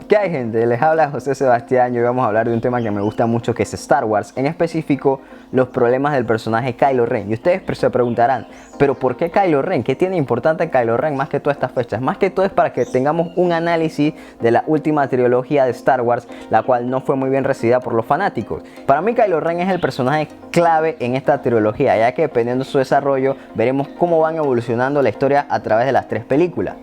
¿Qué hay, gente? Les habla José Sebastián y hoy vamos a hablar de un tema que me gusta mucho, que es Star Wars, en específico los problemas del personaje Kylo Ren. Y ustedes se preguntarán, ¿pero por qué Kylo Ren? ¿Qué tiene importante Kylo Ren más que todas estas fechas? Más que todo es para que tengamos un análisis de la última trilogía de Star Wars, la cual no fue muy bien recibida por los fanáticos. Para mí Kylo Ren es el personaje clave en esta trilogía, ya que dependiendo de su desarrollo veremos cómo van evolucionando la historia a través de las tres películas.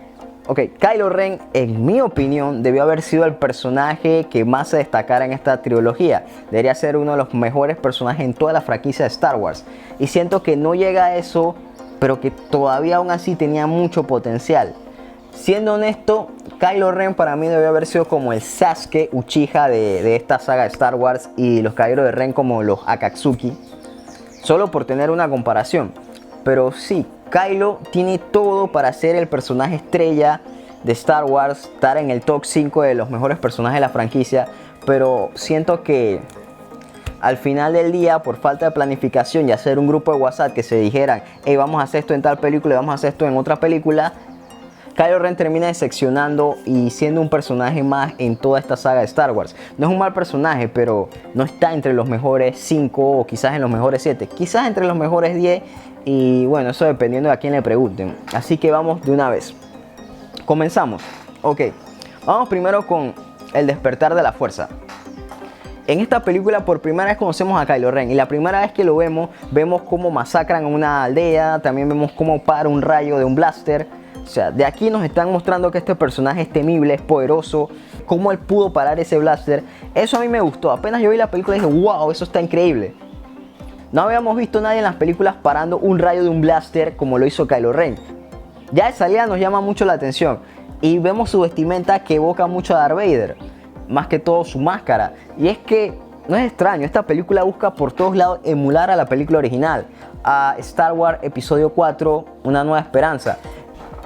Ok, Kylo Ren, en mi opinión, debió haber sido el personaje que más se destacara en esta trilogía. Debería ser uno de los mejores personajes en toda la franquicia de Star Wars. Y siento que no llega a eso, pero que todavía aún así tenía mucho potencial. Siendo honesto, Kylo Ren para mí debió haber sido como el Sasuke Uchiha de esta saga de Star Wars, y los caballeros de Ren como los Akatsuki. Solo por tener una comparación. Pero sí, Kylo tiene todo para ser el personaje estrella de Star Wars, estar en el top 5 de los mejores personajes de la franquicia, pero siento que al final del día, por falta de planificación y hacer un grupo de WhatsApp que se dijeran, hey, vamos a hacer esto en tal película y vamos a hacer esto en otra película, Kylo Ren termina decepcionando y siendo un personaje más en toda esta saga de Star Wars. No es un mal personaje, pero no está entre los mejores 5 o quizás en los mejores 7, quizás entre los mejores 10. Y bueno, eso dependiendo de a quién le pregunten. Así que vamos de una vez. Comenzamos. Ok, vamos primero con el despertar de la fuerza. En esta película por primera vez conocemos a Kylo Ren. Y la primera vez que lo vemos, vemos cómo masacran una aldea. También vemos cómo para un rayo de un blaster. O sea, de aquí nos están mostrando que este personaje es temible, es poderoso. Cómo él pudo parar ese blaster. Eso a mí me gustó. Apenas yo vi la película dije, wow, eso está increíble. No habíamos visto a nadie en las películas parando un rayo de un blaster como lo hizo Kylo Ren. Ya de salida nos llama mucho la atención. Y vemos su vestimenta que evoca mucho a Darth Vader. Más que todo su máscara. Y es que no es extraño, esta película busca por todos lados emular a la película original. A Star Wars Episodio 4, Una Nueva Esperanza.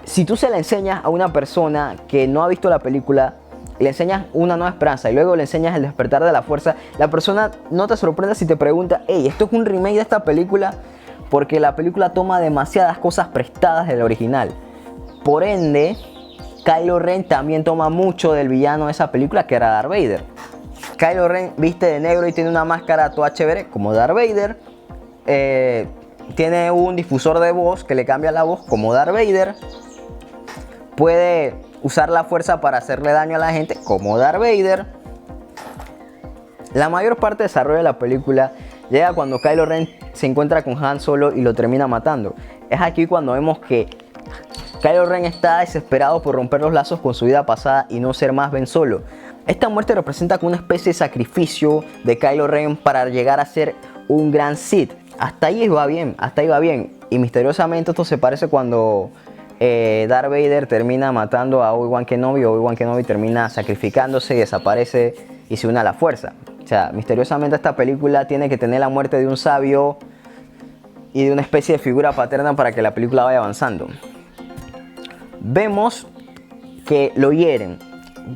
Si tú se la enseñas a una persona que no ha visto la película, le enseñas Una Nueva Esperanza y luego le enseñas El Despertar de la Fuerza, la persona no te sorprenda si te pregunta, hey, ¿esto es un remake de esta película? Porque la película toma demasiadas cosas prestadas del original. Por ende, Kylo Ren también toma mucho del villano de esa película, que era Darth Vader. Kylo Ren viste de negro y tiene una máscara toda chévere como Darth Vader. Tiene un difusor de voz que le cambia la voz como Darth Vader. Puede usar la fuerza para hacerle daño a la gente como Darth Vader. La mayor parte del desarrollo de la película llega cuando Kylo Ren se encuentra con Han Solo y lo termina matando. Es aquí cuando vemos que Kylo Ren está desesperado por romper los lazos con su vida pasada y no ser más Ben Solo. Esta muerte representa como una especie de sacrificio de Kylo Ren para llegar a ser un gran Sith. Hasta ahí va bien, hasta ahí va bien. Y misteriosamente esto se parece cuando Darth Vader termina matando a Obi-Wan Kenobi. Obi-Wan Kenobi termina sacrificándose y desaparece y se une a la fuerza. O sea, misteriosamente esta película tiene que tener la muerte de un sabio y de una especie de figura paterna para que la película vaya avanzando. Vemos que lo hieren,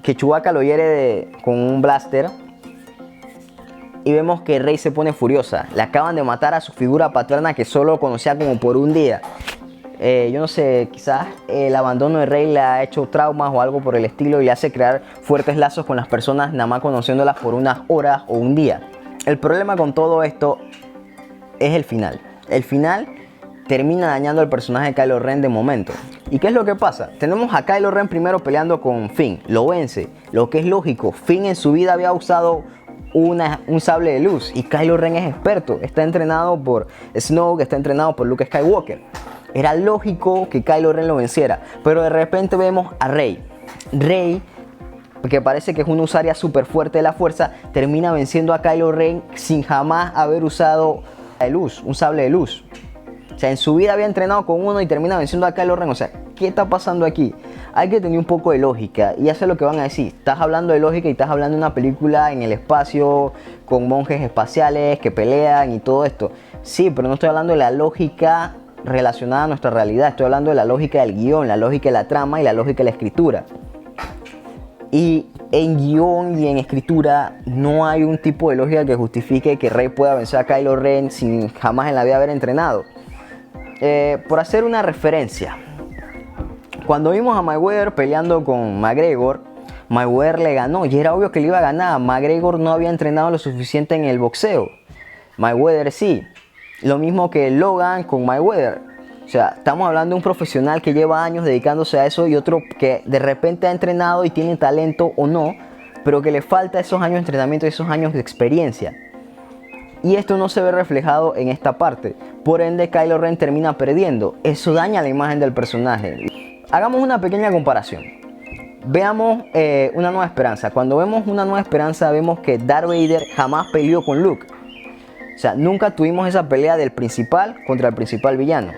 que Chewbacca lo hiere con un blaster. Y vemos que Rey se pone furiosa. Le acaban de matar a su figura paterna que solo conocía como por un día. Yo no sé, quizás el abandono de Rey le ha hecho traumas o algo por el estilo y le hace crear fuertes lazos con las personas nada más conociéndolas por unas horas o un día. El problema con todo esto es el final. El final termina dañando al personaje de Kylo Ren de momento. ¿Y qué es lo que pasa? Tenemos a Kylo Ren primero peleando con Finn. Lo vence, lo que es lógico. Finn en su vida había usado un sable de luz y Kylo Ren es experto. Está entrenado por Snoke, está entrenado por Luke Skywalker. Era lógico que Kylo Ren lo venciera, pero de repente vemos a Rey. Rey, que parece que es una usuaria súper fuerte de la fuerza, termina venciendo a Kylo Ren sin jamás haber usado de luz, un sable de luz. O sea, en su vida había entrenado con uno y termina venciendo a Kylo Ren. O sea, ¿qué está pasando aquí? Hay que tener un poco de lógica y hacer lo que van a decir. Estás hablando de lógica y estás hablando de una película en el espacio con monjes espaciales que pelean y todo esto. Sí, pero no estoy hablando de la lógica relacionada a nuestra realidad. Estoy hablando de la lógica del guión, la lógica de la trama y la lógica de la escritura. Y en guión y en escritura no hay un tipo de lógica que justifique que Rey pueda vencer a Kylo Ren sin jamás en la vida haber entrenado. Por hacer una referencia, cuando vimos a Mayweather peleando con McGregor, Mayweather le ganó y era obvio que le iba a ganar. McGregor no había entrenado lo suficiente en el boxeo. Mayweather sí. Lo mismo que Logan con Mayweather. O sea, estamos hablando de un profesional que lleva años dedicándose a eso y otro que de repente ha entrenado y tiene talento o no, pero que le falta esos años de entrenamiento y esos años de experiencia. Y esto no se ve reflejado en esta parte. Por ende, Kylo Ren termina perdiendo. Eso daña la imagen del personaje. Hagamos una pequeña comparación. Veamos Una Nueva Esperanza. Cuando vemos Una Nueva Esperanza, vemos que Darth Vader jamás peleó con Luke. O sea, nunca tuvimos esa pelea del principal contra el principal villano.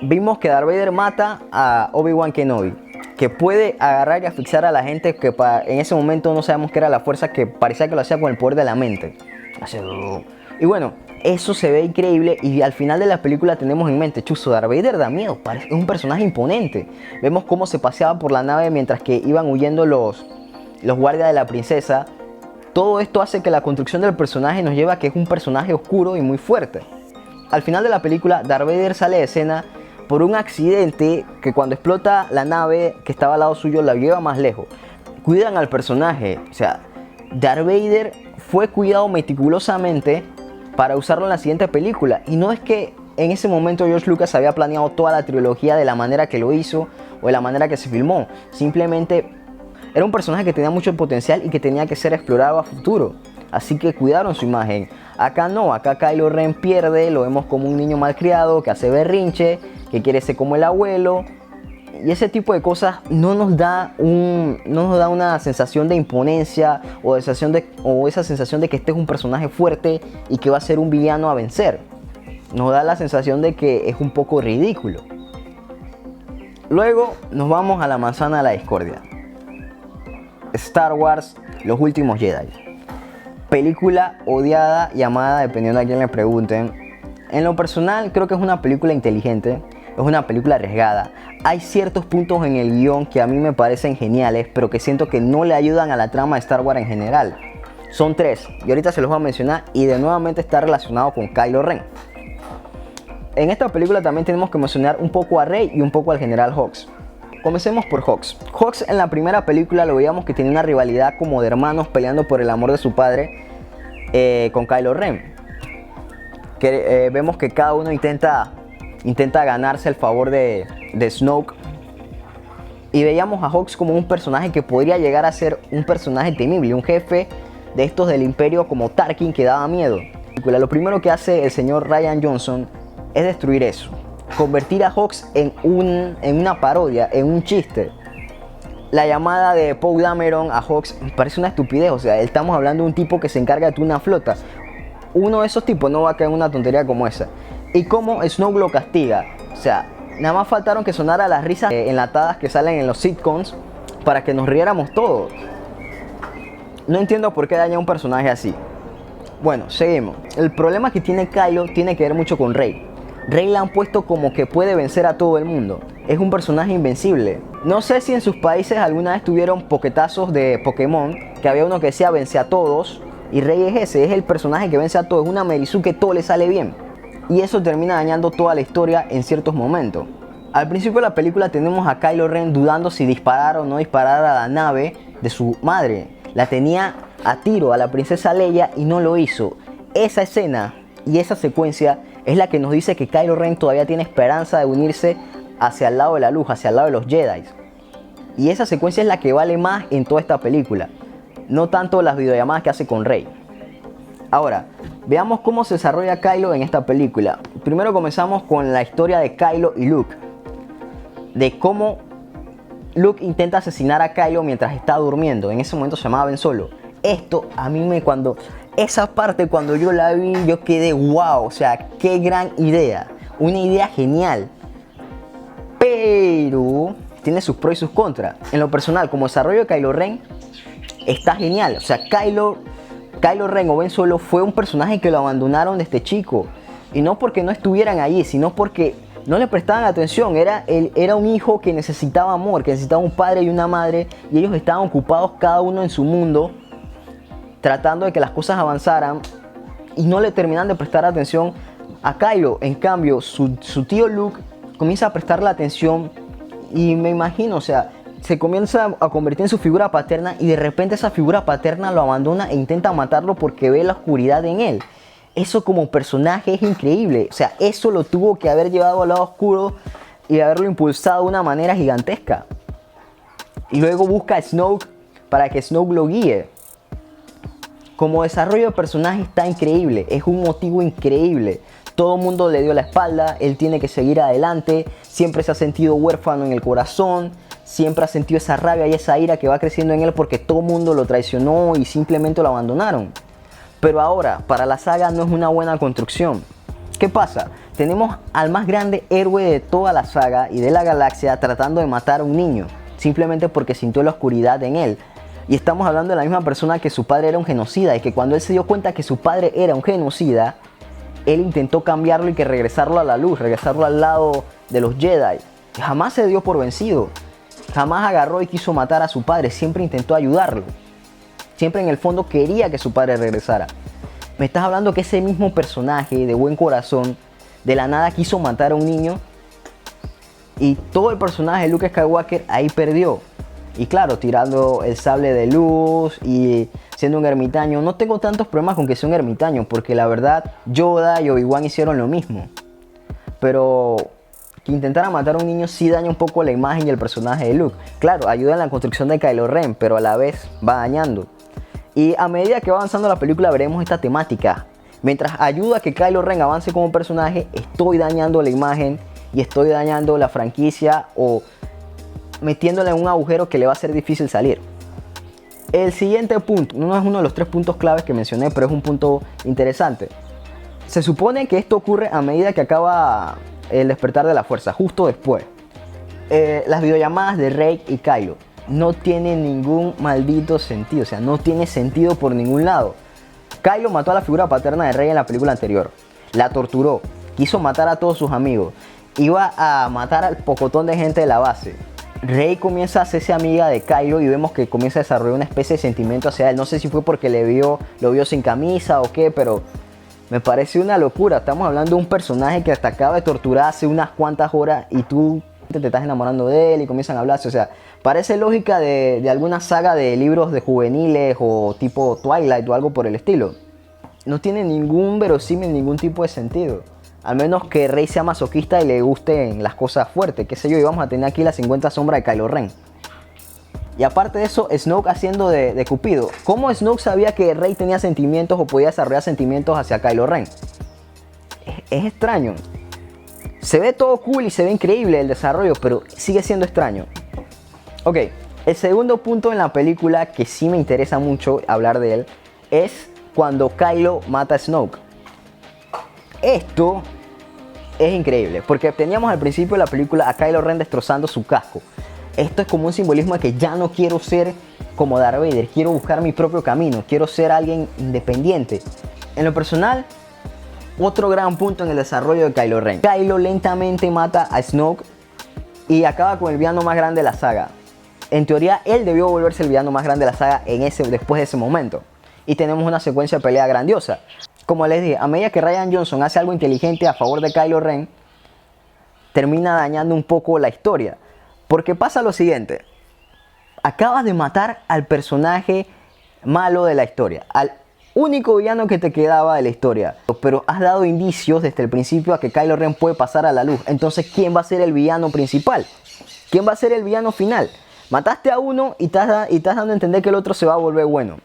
Vimos que Darth Vader mata a Obi-Wan Kenobi, que puede agarrar y asfixiar a la gente que en ese momento no sabemos qué era la fuerza, que parecía que lo hacía con el poder de la mente. Y bueno, eso se ve increíble y al final de la película tenemos en mente, chuzo, Darth Vader da miedo, es un personaje imponente. Vemos cómo se paseaba por la nave mientras que iban huyendo los guardias de la princesa. Todo esto hace que la construcción del personaje nos lleve a que es un personaje oscuro y muy fuerte. Al final de la película, Darth Vader sale de escena por un accidente que cuando explota la nave que estaba al lado suyo la lleva más lejos. Cuidan al personaje, o sea, Darth Vader fue cuidado meticulosamente para usarlo en la siguiente película. Y no es que en ese momento George Lucas había planeado toda la trilogía de la manera que lo hizo o de la manera que se filmó. Simplemente era un personaje que tenía mucho potencial y que tenía que ser explorado a futuro. Así que cuidaron su imagen. Acá no, acá Kylo Ren pierde, lo vemos como un niño malcriado que hace berrinche, que quiere ser como el abuelo. Y ese tipo de cosas no nos da una sensación de imponencia o esa sensación de que este es un personaje fuerte y que va a ser un villano a vencer. Nos da la sensación de que es un poco ridículo. Luego nos vamos a la manzana de la discordia. Star Wars, Los Últimos Jedi. Película odiada y amada dependiendo a quién le pregunten. En lo personal creo que es una película inteligente, es una película arriesgada. Hay ciertos puntos en el guión que a mí me parecen geniales, pero que siento que no le ayudan a la trama de Star Wars en general. Son 3 y ahorita se los voy a mencionar y de nuevamente está relacionado con Kylo Ren. En esta película también tenemos que mencionar un poco a Rey y un poco al General Hux. Comencemos por Hux. Hux en la primera película lo veíamos que tenía una rivalidad como de hermanos peleando por el amor de su padre con Kylo Ren. Vemos que cada uno intenta ganarse el favor de Snoke. Y veíamos a Hux como un personaje que podría llegar a ser un personaje temible, un jefe de estos del imperio como Tarkin que daba miedo. Lo primero que hace el señor Rian Johnson es destruir eso. Convertir a Hux en una parodia, en un chiste. La llamada de Poe Dameron a Hux parece una estupidez. O sea, estamos hablando de un tipo que se encarga de una flota. Uno de esos tipos no va a caer en una tontería como esa. Y cómo Snoke lo castiga. O sea, nada más faltaron que sonara las risas enlatadas que salen en los sitcoms para que nos riéramos todos. No entiendo por qué daña a un personaje así. Bueno, seguimos. El problema que tiene Kylo tiene que ver mucho con Rey. Rey la han puesto como que puede vencer a todo el mundo. Es un personaje invencible. No sé si en sus países alguna vez tuvieron poquetazos de Pokémon, que había uno que decía vence a todos, y Rey es ese, es el personaje que vence a todos, es una Merisu que todo le sale bien. Y eso termina dañando toda la historia en ciertos momentos. Al principio de la película tenemos a Kylo Ren dudando si disparar o no disparar a la nave de su madre. La tenía a tiro a la princesa Leia y no lo hizo. Esa escena y esa secuencia es la que nos dice que Kylo Ren todavía tiene esperanza de unirse hacia el lado de la luz, hacia el lado de los Jedi. Y esa secuencia es la que vale más en toda esta película, no tanto las videollamadas que hace con Rey. Ahora, veamos cómo se desarrolla Kylo en esta película. Primero comenzamos con la historia de Kylo y Luke. De cómo Luke intenta asesinar a Kylo mientras está durmiendo. En ese momento se llamaba Ben Solo. Esto a mí esa parte cuando yo la vi, yo quedé wow, o sea, qué gran idea. Una idea genial. Pero tiene sus pros y sus contras. En lo personal, como desarrollo de Kylo Ren, está genial. O sea, Kylo Ren o Ben Solo fue un personaje que lo abandonaron desde chico. Y no porque no estuvieran allí, sino porque no le prestaban atención. Era un hijo que necesitaba amor, que necesitaba un padre y una madre. Y ellos estaban ocupados cada uno en su mundo, tratando de que las cosas avanzaran. Y no le terminan de prestar atención a Kylo. En cambio, su tío Luke comienza a prestarle atención. Y me imagino, o sea, se comienza a convertir en su figura paterna y de repente esa figura paterna lo abandona e intenta matarlo porque ve la oscuridad en él. Eso como personaje es increíble. O sea, eso lo tuvo que haber llevado al lado oscuro y haberlo impulsado de una manera gigantesca. Y luego busca a Snoke para que Snoke lo guíe. Como desarrollo de personaje está increíble. Es un motivo increíble. Todo el mundo le dio la espalda. Él tiene que seguir adelante. Siempre se ha sentido huérfano en el corazón. Siempre ha sentido esa rabia y esa ira que va creciendo en él porque todo el mundo lo traicionó y simplemente lo abandonaron. Pero ahora, para la saga no es una buena construcción. ¿Qué pasa? Tenemos al más grande héroe de toda la saga y de la galaxia tratando de matar a un niño, simplemente porque sintió la oscuridad en él. Y estamos hablando de la misma persona que su padre era un genocida y que cuando él se dio cuenta que su padre era un genocida, él intentó cambiarlo y que regresarlo a la luz, regresarlo al lado de los Jedi. Jamás se dio por vencido. Jamás agarró y quiso matar a su padre, siempre intentó ayudarlo. Siempre en el fondo quería que su padre regresara. Me estás hablando que ese mismo personaje de buen corazón, de la nada quiso matar a un niño. Y todo el personaje de Luke Skywalker ahí perdió. Y claro, tirando el sable de luz y siendo un ermitaño. No tengo tantos problemas con que sea un ermitaño, porque la verdad Yoda y Obi-Wan hicieron lo mismo. Pero que intentara matar a un niño sí daña un poco la imagen y el personaje de Luke. Claro, ayuda en la construcción de Kylo Ren, pero a la vez va dañando. Y a medida que va avanzando la película veremos esta temática. Mientras ayuda a que Kylo Ren avance como personaje, estoy dañando la imagen y estoy dañando la franquicia o metiéndola en un agujero que le va a ser difícil salir. El siguiente punto, no es uno de los 3 puntos claves que mencioné, pero es un punto interesante. Se supone que esto ocurre a medida que acaba el despertar de la fuerza, justo después. Las videollamadas de Rey y Kylo no tienen ningún maldito sentido, o sea, no tiene sentido por ningún lado. Kylo mató a la figura paterna de Rey en la película anterior, la torturó, quiso matar a todos sus amigos, iba a matar al pocotón de gente de la base. Rey comienza a hacerse amiga de Kylo y vemos que comienza a desarrollar una especie de sentimiento hacia él. No sé si fue porque lo vio sin camisa o qué, pero me parece una locura. Estamos hablando de un personaje que hasta acaba de torturar hace unas cuantas horas y tú te estás enamorando de él y comienzan a hablarse. O sea, parece lógica de alguna saga de libros de juveniles o tipo Twilight o algo por el estilo. No tiene ningún verosímil, ningún tipo de sentido. Al menos que Rey sea masoquista y le gusten las cosas fuertes, qué sé yo, y vamos a tener aquí las 50 sombras de Kylo Ren. Y aparte de eso, Snoke haciendo de Cupido. ¿Cómo Snoke sabía que Rey tenía sentimientos o podía desarrollar sentimientos hacia Kylo Ren? Es extraño. Se ve todo cool y se ve increíble el desarrollo, pero sigue siendo extraño. Ok, el segundo punto en la película que sí me interesa mucho hablar de él es cuando Kylo mata a Snoke. Esto es increíble, porque teníamos al principio de la película a Kylo Ren destrozando su casco. Esto es como un simbolismo de que ya no quiero ser como Darth Vader, quiero buscar mi propio camino, quiero ser alguien independiente. En lo personal, otro gran punto en el desarrollo de Kylo Ren. Kylo lentamente mata a Snoke y acaba con el villano más grande de la saga. En teoría, él debió volverse el villano más grande de la saga después de ese momento. Y tenemos una secuencia de pelea grandiosa. Como les dije, a medida que Rian Johnson hace algo inteligente a favor de Kylo Ren, termina dañando un poco la historia. Porque pasa lo siguiente. Acabas de matar al personaje malo de la historia. Al único villano que te quedaba de la historia. Pero has dado indicios desde el principio a que Kylo Ren puede pasar a la luz. Entonces, ¿quién va a ser el villano principal? ¿Quién va a ser el villano final? Mataste a uno y estás dando a entender que el otro se va a volver bueno.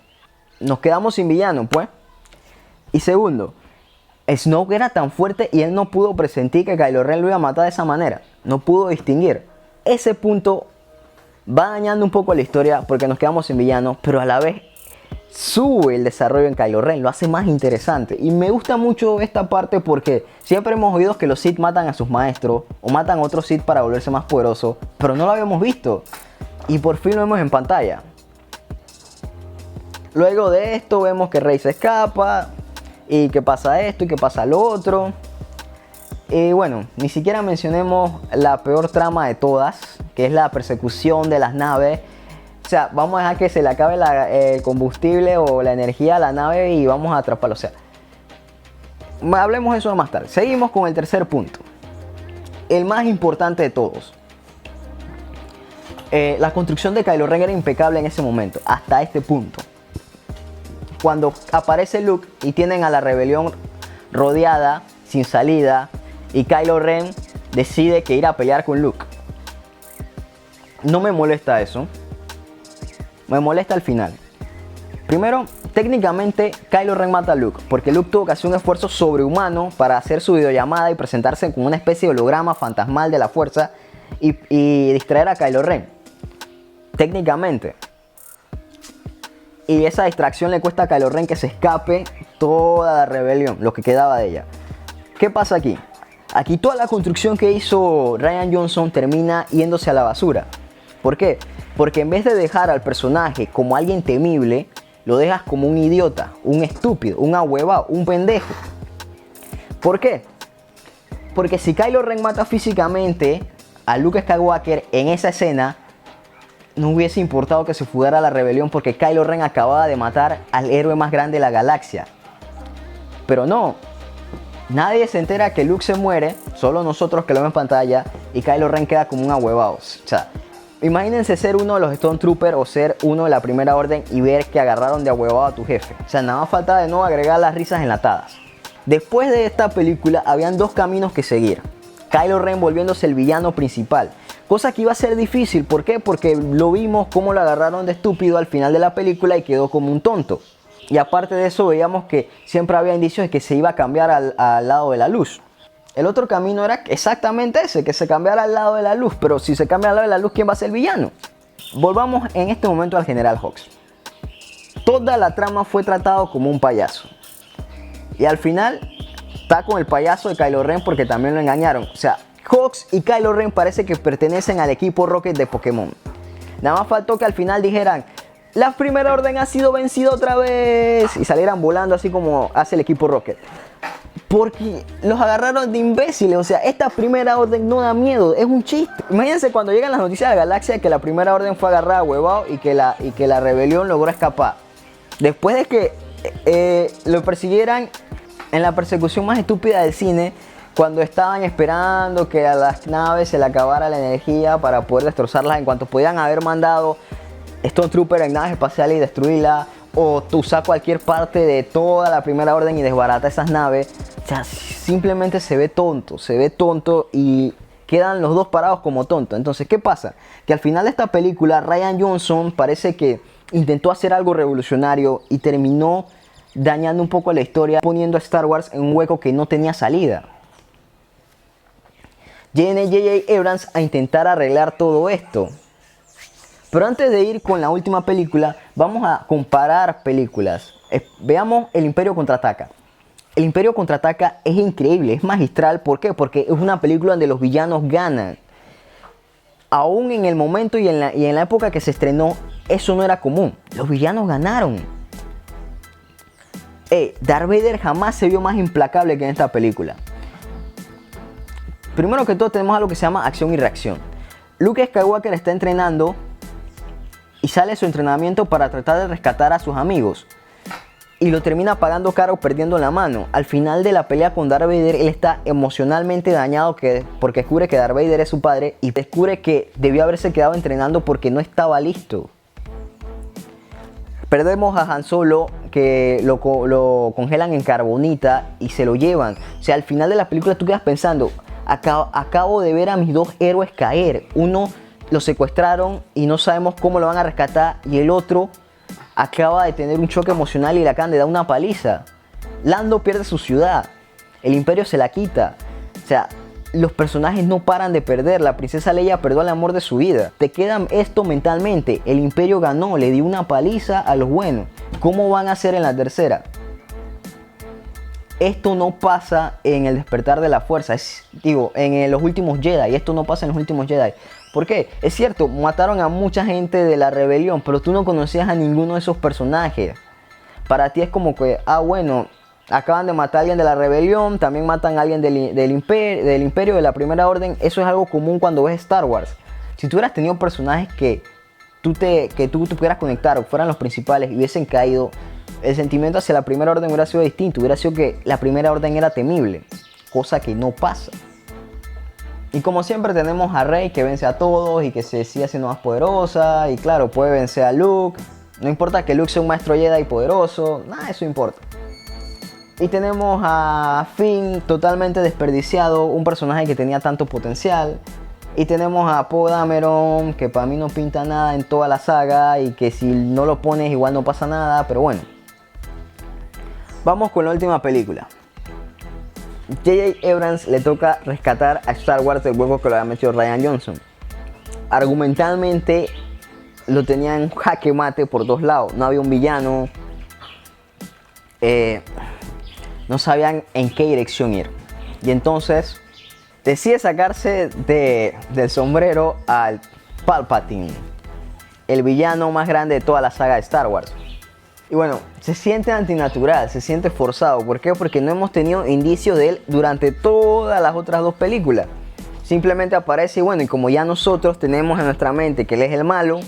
Nos quedamos sin villano, pues. Y segundo, Snoke era tan fuerte y él no pudo presentir que Kylo Ren lo iba a matar de esa manera. No pudo distinguir. Ese punto va dañando un poco la historia porque nos quedamos sin villano, pero a la vez sube el desarrollo en Kylo Ren, lo hace más interesante. Y me gusta mucho esta parte porque siempre hemos oído que los Sith matan a sus maestros o matan a otros Sith para volverse más poderosos, pero no lo habíamos visto. Y por fin lo vemos en pantalla. Luego de esto vemos que Rey se escapa. Y que pasa esto y que pasa lo otro. Y bueno, ni siquiera mencionemos la peor trama de todas, que es la persecución de las naves. O sea, vamos a dejar que se le acabe el combustible o la energía a la nave y vamos a atraparlo. O sea, hablemos de eso más tarde. Seguimos con el tercer punto. El más importante de todos. La construcción de Kylo Ren era impecable en ese momento, hasta este punto. Cuando aparece Luke y tienen a la rebelión rodeada, sin salida, y Kylo Ren decide que ir a pelear con Luke. No me molesta eso. Me molesta al final. Primero, técnicamente Kylo Ren mata a Luke, porque Luke tuvo que hacer un esfuerzo sobrehumano para hacer su videollamada y presentarse como una especie de holograma fantasmal de la fuerza y distraer a Kylo Ren. Técnicamente. Y esa distracción le cuesta a Kylo Ren que se escape toda la rebelión, lo que quedaba de ella. ¿Qué pasa aquí? Aquí toda la construcción que hizo Rian Johnson termina yéndose a la basura. ¿Por qué? Porque en vez de dejar al personaje como alguien temible, lo dejas como un idiota, un estúpido, un ahuevado, un pendejo. ¿Por qué? Porque si Kylo Ren mata físicamente a Luke Skywalker en esa escena, no hubiese importado que se fugara la rebelión, porque Kylo Ren acababa de matar al héroe más grande de la galaxia. Pero no, nadie se entera que Luke se muere, solo nosotros que lo vemos en pantalla, y Kylo Ren queda como un ahuevado. O sea, imagínense ser uno de los Stormtroopers o ser uno de la Primera Orden y ver que agarraron de ahuevado a tu jefe. O sea, nada más falta de nuevo agregar las risas enlatadas. Después de esta película habían dos caminos que seguir. Kylo Ren volviéndose el villano principal, cosa que iba a ser difícil. ¿Por qué? Porque lo vimos cómo lo agarraron de estúpido al final de la película y quedó como un tonto. Y aparte de eso veíamos que siempre había indicios de que se iba a cambiar al lado de la luz. El otro camino era exactamente ese, que se cambiara al lado de la luz. Pero si se cambia al lado de la luz, ¿quién va a ser el villano? Volvamos en este momento al General Hux. Toda la trama fue tratado como un payaso. Y al final está con el payaso de Kylo Ren porque también lo engañaron. O sea, Hux y Kylo Ren parece que pertenecen al equipo Rocket de Pokémon. Nada más faltó que al final dijeran: la Primera Orden ha sido vencida otra vez, y salieran volando así como hace el equipo Rocket. Porque los agarraron de imbéciles. O sea, esta Primera Orden no da miedo, es un chiste. Imagínense cuando llegan las noticias de la galaxia de que la Primera Orden fue agarrada huevado y que la rebelión logró escapar. Después de que lo persiguieran en la persecución más estúpida del cine, cuando estaban esperando que a las naves se le acabara la energía para poder destrozarlas, en cuanto podían haber mandado Stormtrooper en naves espaciales y destruirla, o usar cualquier parte de toda la Primera Orden y desbaratar esas naves. O sea, simplemente se ve tonto y quedan los dos parados como tontos. Entonces, ¿qué pasa? Que al final de esta película Rian Johnson parece que intentó hacer algo revolucionario y terminó dañando un poco la historia, poniendo a Star Wars en un hueco que no tenía salida. Viene J.J. Abrams a intentar arreglar todo esto. Pero antes de ir con la última película, vamos a comparar películas. Veamos El Imperio Contraataca. El Imperio Contraataca es increíble, es magistral. ¿Por qué? Porque es una película donde los villanos ganan. Aún en el momento y en la época que se estrenó, eso no era común. Los villanos ganaron. Darth Vader jamás se vio más implacable que en esta película. Primero que todo tenemos algo que se llama acción y reacción. Luke Skywalker está entrenando y sale de su entrenamiento para tratar de rescatar a sus amigos. Y lo termina pagando caro perdiendo la mano. Al final de la pelea con Darth Vader, él está emocionalmente dañado porque descubre que Darth Vader es su padre y descubre que debió haberse quedado entrenando porque no estaba listo. Perdemos a Han Solo, que lo congelan en carbonita y se lo llevan. O sea, al final de la película tú quedas pensando: acabo de ver a mis dos héroes caer. Uno lo secuestraron y no sabemos cómo lo van a rescatar, y el otro acaba de tener un choque emocional y le acaban de dar una paliza. Lando pierde su ciudad, el Imperio se la quita. O sea, los personajes no paran de perder. La princesa Leia perdió el amor de su vida. Te quedan esto mentalmente: el Imperio ganó, le dio una paliza a los buenos. ¿Cómo van a hacer en la tercera? Esto no pasa en El Despertar de la Fuerza, en los últimos Jedi. Esto no pasa en los últimos Jedi. ¿Por qué? Es cierto, mataron a mucha gente de la rebelión, pero tú no conocías a ninguno de esos personajes. Para ti es como que, bueno, acaban de matar a alguien de la rebelión, también matan a alguien del imperio, de la Primera Orden. Eso es algo común cuando ves Star Wars. Si tú hubieras tenido personajes que tú pudieras conectar o fueran los principales y hubiesen caído, el sentimiento hacia la Primera Orden hubiera sido distinto. Hubiera sido que la Primera Orden era temible, cosa que no pasa. Y como siempre tenemos a Rey que vence a todos y que se sigue haciendo más poderosa. Y claro, puede vencer a Luke. No importa que Luke sea un maestro Jedi poderoso, nada de eso importa. Y tenemos a Finn totalmente desperdiciado, un personaje que tenía tanto potencial. Y tenemos a Poe Dameron, que para mí no pinta nada en toda la saga y que si no lo pones igual no pasa nada, pero bueno. Vamos con la última película. J.J. Abrams le toca rescatar a Star Wars del hueco que lo había metido Rian Johnson. Argumentalmente lo tenían jaque mate por dos lados. No había un villano. No sabían en qué dirección ir. Y entonces decide sacarse del sombrero al Palpatine, el villano más grande de toda la saga de Star Wars. Y bueno, se siente antinatural, se siente forzado. ¿Por qué? Porque no hemos tenido indicios de él durante todas las otras dos películas. Simplemente aparece y bueno, y como ya nosotros tenemos en nuestra mente que él es el malo,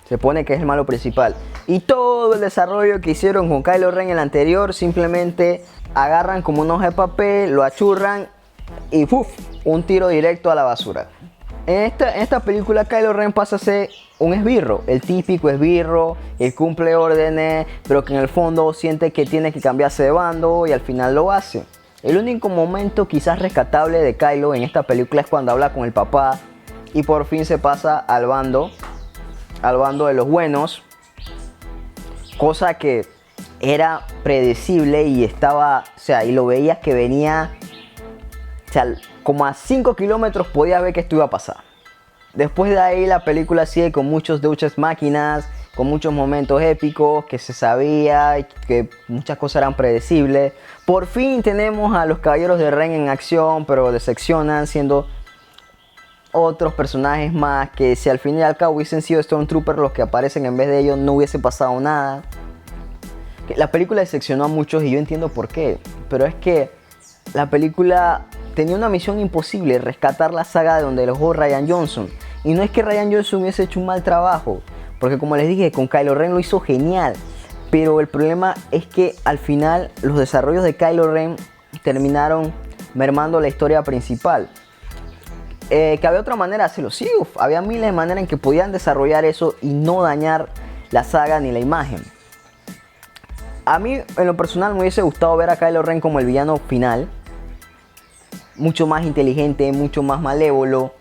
se pone que es el malo principal. Y todo el desarrollo que hicieron con Kylo Ren en el anterior, simplemente agarran como una hoja de papel, lo achurran y ¡puf! Un tiro directo a la basura. En esta película Kylo Ren pasa a ser un esbirro, el típico esbirro, el cumple órdenes, pero que en el fondo siente que tiene que cambiarse de bando y al final lo hace. El único momento quizás rescatable de Kylo en esta película es cuando habla con el papá y por fin se pasa al bando de los buenos, cosa que era predecible y estaba, o sea, y lo veías que venía, o sea, como a 5 kilómetros podías ver que esto iba a pasar. Después de ahí la película sigue con muchos Deus máquinas, con muchos momentos épicos que se sabía y que muchas cosas eran predecibles. Por fin tenemos a los Caballeros de Ren en acción, pero decepcionan siendo otros personajes más que si al fin y al cabo hubiesen sido Stormtroopers los que aparecen en vez de ellos, no hubiese pasado nada. La película decepcionó a muchos y yo entiendo por qué, pero es que la película tenía una misión imposible, rescatar la saga de donde lo dejó Rian Johnson. Y no es que Rian Johnson hubiese hecho un mal trabajo, porque como les dije, con Kylo Ren lo hizo genial. Pero el problema es que al final los desarrollos de Kylo Ren terminaron mermando la historia principal. Que había otra manera de hacerlo, sí, había miles de maneras en que podían desarrollar eso y no dañar la saga ni la imagen. A mí en lo personal me hubiese gustado ver a Kylo Ren como el villano final, mucho más inteligente, mucho más malévolo,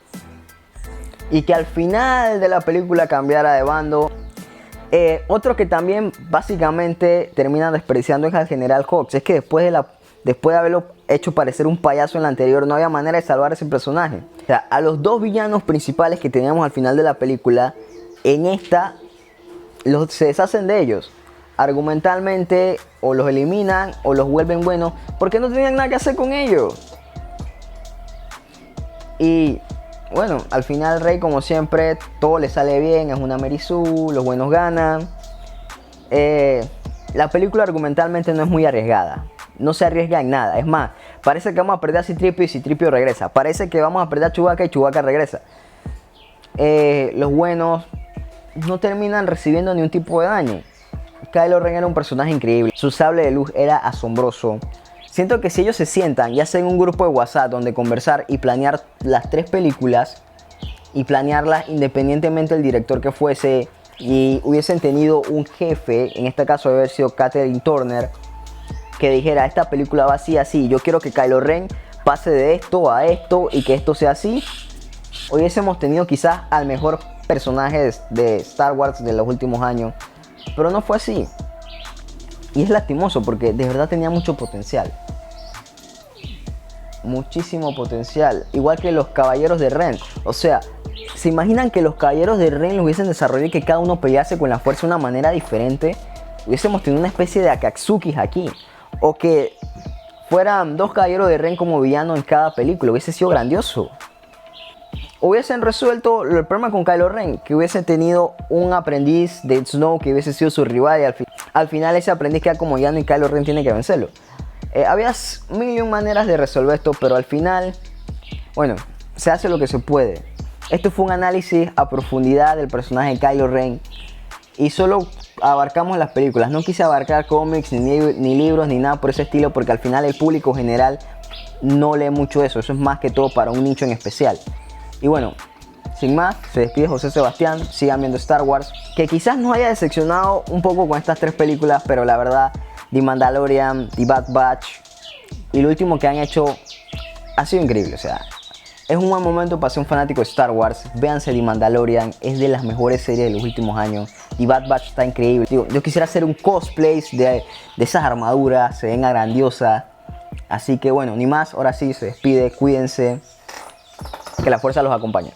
y que al final de la película cambiara de bando. Otro que también básicamente termina despreciando es al General Hux. Es que después de haberlo hecho parecer un payaso en la anterior, no había manera de salvar a ese personaje. O sea, a los dos villanos principales que teníamos al final de la película, en esta se deshacen de ellos. Argumentalmente o los eliminan o los vuelven buenos porque no tenían nada que hacer con ellos. Y bueno, al final Rey, como siempre, todo le sale bien, es una Mary Sue, los buenos ganan. La película argumentalmente no es muy arriesgada, no se arriesga en nada. Es más, parece que vamos a perder a Citripio y Citripio regresa. Parece que vamos a perder a Chewbacca y Chewbacca regresa. Los buenos no terminan recibiendo ni un tipo de daño. Kylo Ren era un personaje increíble, su sable de luz era asombroso. Siento que si ellos se sientan y hacen un grupo de WhatsApp donde conversar y planear las tres películas y planearlas independientemente del director que fuese y hubiesen tenido un jefe, en este caso debe haber sido Kathleen Turner, que dijera esta película va así, así, yo quiero que Kylo Ren pase de esto a esto y que esto sea así, hubiésemos tenido quizás al mejor personaje de Star Wars de los últimos años, pero no fue así. Y es lastimoso porque de verdad tenía mucho potencial. Muchísimo potencial. Igual que los Caballeros de Ren. O sea, ¿se imaginan que los Caballeros de Ren lo hubiesen desarrollado y que cada uno pelease con la fuerza de una manera diferente? Hubiésemos tenido una especie de Akatsukis aquí. O que fueran dos Caballeros de Ren como villano en cada película. Hubiese sido grandioso. Hubiesen resuelto el problema con Kylo Ren, que hubiese tenido un aprendiz de Snow que hubiese sido su rival y al final ese aprendiz queda como villano y Kylo Ren tiene que vencerlo. Había mil y un maneras de resolver esto, pero al final, bueno, se hace lo que se puede. Esto fue un análisis a profundidad del personaje de Kylo Ren y solo abarcamos las películas. No quise abarcar cómics, ni libros, ni nada por ese estilo, porque al final el público general no lee mucho eso es más que todo para un nicho en especial. Y bueno, sin más, se despide José Sebastián. Sigan viendo Star Wars, que quizás nos haya decepcionado un poco con estas 3 películas, pero la verdad, The Mandalorian, The Bad Batch y lo último que han hecho ha sido increíble. O sea, es un buen momento para ser un fanático de Star Wars. Véanse The Mandalorian, es de las mejores series de los últimos años. The Bad Batch está increíble. Digo, yo quisiera hacer un cosplay de esas armaduras, se ven grandiosas. Así que bueno, ni más, ahora sí se despide, cuídense, que la fuerza los acompañe.